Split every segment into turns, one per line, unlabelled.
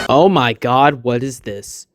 Oh my god, what is this?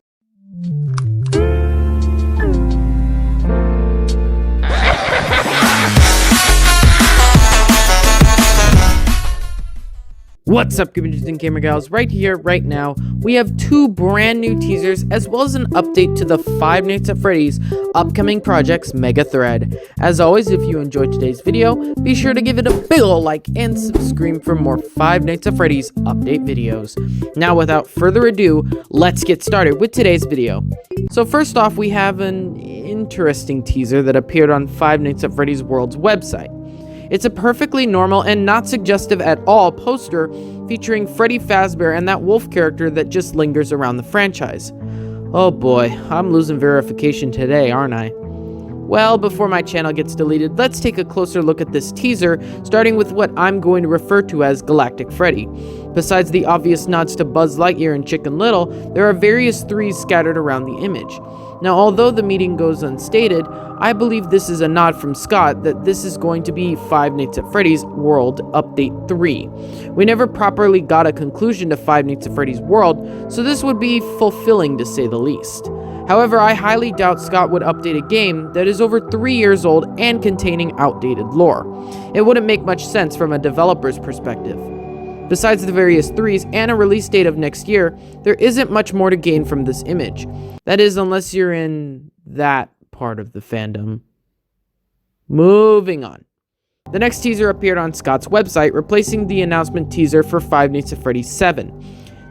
What's up, gamer dudes and gamer gals? Right here, right now, we have two brand new teasers as well as an update to the Five Nights at Freddy's upcoming project's mega thread. As always, if you enjoyed today's video, be sure to give it a big ol' like and subscribe for more Five Nights at Freddy's update videos. Now, without further ado, let's get started with today's video. So first off, we have an interesting teaser that appeared on Five Nights at Freddy's World's website. It's a perfectly normal and not suggestive at all poster featuring Freddy Fazbear and that wolf character that just lingers around the franchise. Oh boy, I'm losing verification today, aren't I? Well, before my channel gets deleted, let's take a closer look at this teaser, starting with what I'm going to refer to as Galactic Freddy. Besides the obvious nods to Buzz Lightyear and Chicken Little, there are various threes scattered around the image. Now, although the meaning goes unstated, I believe this is a nod from Scott that this is going to be Five Nights at Freddy's World Update 3. We never properly got a conclusion to Five Nights at Freddy's World, so this would be fulfilling to say the least. However, I highly doubt Scott would update a game that is over 3 years old and containing outdated lore. It wouldn't make much sense from a developer's perspective. Besides the various threes and a release date of next year, there isn't much more to gain from this image. That is, unless you're in that part of the fandom. Moving on. The next teaser appeared on Scott's website, replacing the announcement teaser for Five Nights at Freddy's 7.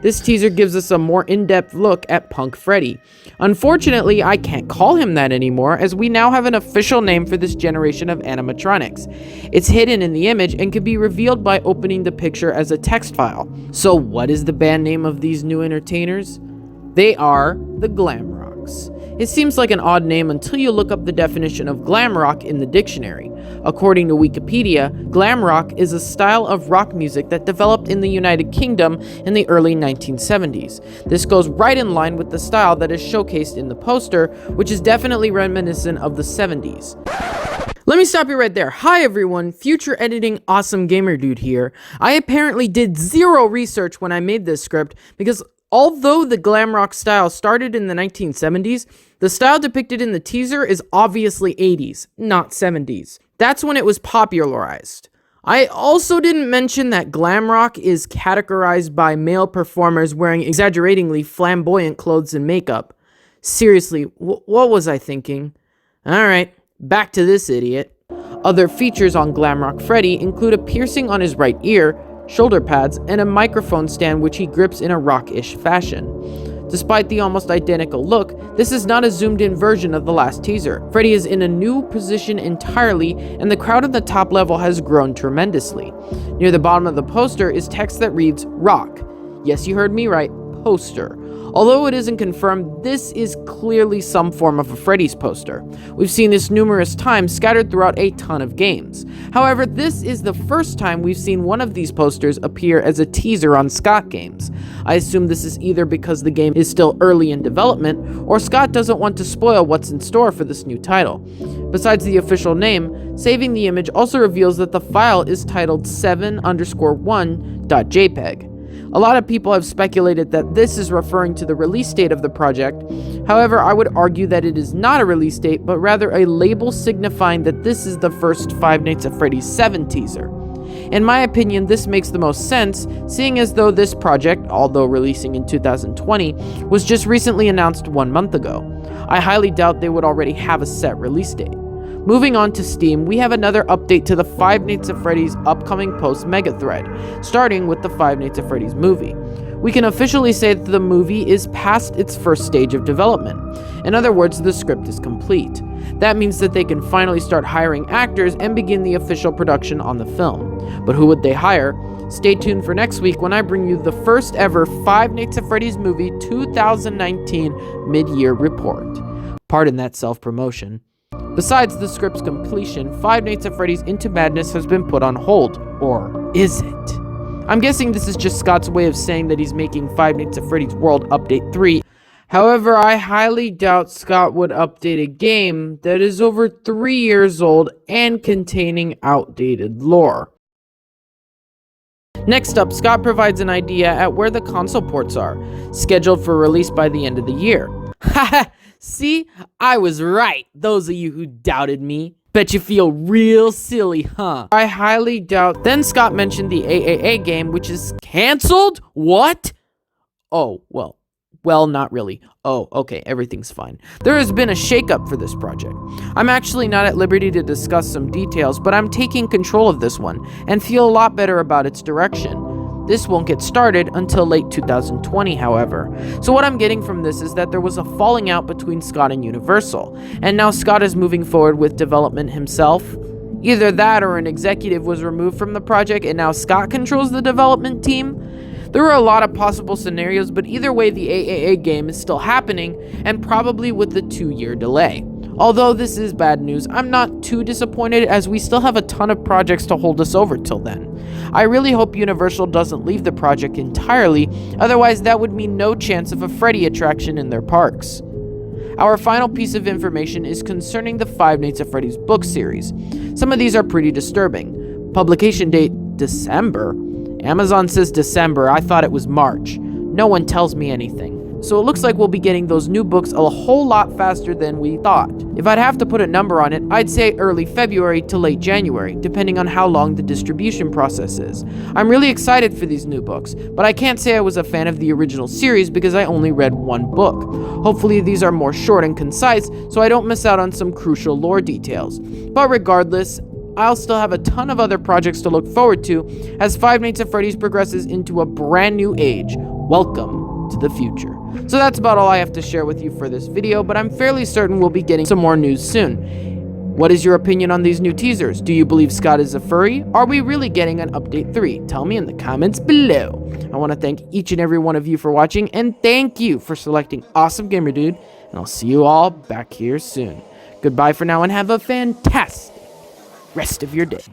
This teaser gives us a more in-depth look at Punk Freddy. Unfortunately, I can't call him that anymore, as we now have an official name for this generation of animatronics. It's hidden in the image and can be revealed by opening the picture as a text file. So what is the band name of these new entertainers? They are the Glamrocks. It seems like an odd name until you look up the definition of Glamrock in the dictionary. According to Wikipedia, Glamrock is a style of rock music that developed in the United Kingdom in the early 1970s. This goes right in line with the style that is showcased in the poster, which is definitely reminiscent of the 70s. Let me stop you right there. Hi everyone, future editing Awesomegamerdude here. I apparently did zero research when I made this script because although the glam rock style started in the 1970s, the style depicted in the teaser is obviously 80s, not 70s. That's when it was popularized. I also didn't mention that glam rock is categorized by male performers wearing exaggeratingly flamboyant clothes and makeup. Seriously, what was I thinking? Alright, back to this idiot. Other features on Glamrock Freddy include a piercing on his right ear, shoulder pads, and a microphone stand which he grips in a rock-ish fashion. Despite the almost identical look, this is not a zoomed-in version of the last teaser. Freddy is in a new position entirely, and the crowd at the top level has grown tremendously. Near the bottom of the poster is text that reads, "Rock." Yes, you heard me right, poster. Although it isn't confirmed, this is clearly some form of a Freddy's poster. We've seen this numerous times scattered throughout a ton of games. However, this is the first time we've seen one of these posters appear as a teaser on Scott games. I assume this is either because the game is still early in development, or Scott doesn't want to spoil what's in store for this new title. Besides the official name, saving the image also reveals that the file is titled 7_1.jpg. A lot of people have speculated that this is referring to the release date of the project. However, I would argue that it is not a release date, but rather a label signifying that this is the first Five Nights at Freddy's 7 teaser. In my opinion, this makes the most sense, seeing as though this project, although releasing in 2020, was just recently announced 1 month ago. I highly doubt they would already have a set release date. Moving on to Steam, we have another update to the Five Nights at Freddy's upcoming post-mega thread, starting with the Five Nights at Freddy's movie. We can officially say that the movie is past its first stage of development. In other words, the script is complete. That means that they can finally start hiring actors and begin the official production on the film. But who would they hire? Stay tuned for next week when I bring you the first ever Five Nights at Freddy's movie 2019 mid-year report. Pardon that self-promotion. Besides the script's completion, Five Nights at Freddy's Into Madness has been put on hold. Or is it? I'm guessing this is just Scott's way of saying that he's making Five Nights at Freddy's World Update 3. However, I highly doubt Scott would update a game that is over 3 years old and containing outdated lore. Next up, Scott provides an idea at where the console ports are, scheduled for release by the end of the year. Haha, see? I was right, those of you who doubted me. Bet you feel real silly, huh? I highly doubt. Then Scott mentioned the AAA game, which is canceled? What? Oh, well, not really. Oh, okay, everything's fine. There has been a shakeup for this project. I'm actually not at liberty to discuss some details, but I'm taking control of this one, and feel a lot better about its direction. This won't get started until late 2020, however. So what I'm getting from this is that there was a falling out between Scott and Universal, and now Scott is moving forward with development himself. Either that or an executive was removed from the project and now Scott controls the development team. There are a lot of possible scenarios, but either way, the AAA game is still happening, and probably with the 2-year delay. Although this is bad news, I'm not too disappointed as we still have a ton of projects to hold us over till then. I really hope Universal doesn't leave the project entirely, otherwise that would mean no chance of a Freddy attraction in their parks. Our final piece of information is concerning the Five Nights at Freddy's book series. Some of these are pretty disturbing. Publication date, December? Amazon says December, I thought it was March. No one tells me anything. So it looks like we'll be getting those new books a whole lot faster than we thought. If I'd have to put a number on it, I'd say early February to late January, depending on how long the distribution process is. I'm really excited for these new books, but I can't say I was a fan of the original series because I only read one book. Hopefully these are more short and concise, so I don't miss out on some crucial lore details. But regardless, I'll still have a ton of other projects to look forward to as Five Nights at Freddy's progresses into a brand new age. Welcome to the future. So that's about all I have to share with you for this video, but I'm fairly certain we'll be getting some more news soon. What is your opinion on these new teasers? Do you believe Scott is a furry? Are we really getting an update 3? Tell me in the comments below. I want to thank each and every one of you for watching, and thank you for selecting Awesomegamerdude, and I'll see you all back here soon. Goodbye for now, and have a fantastic rest of your day.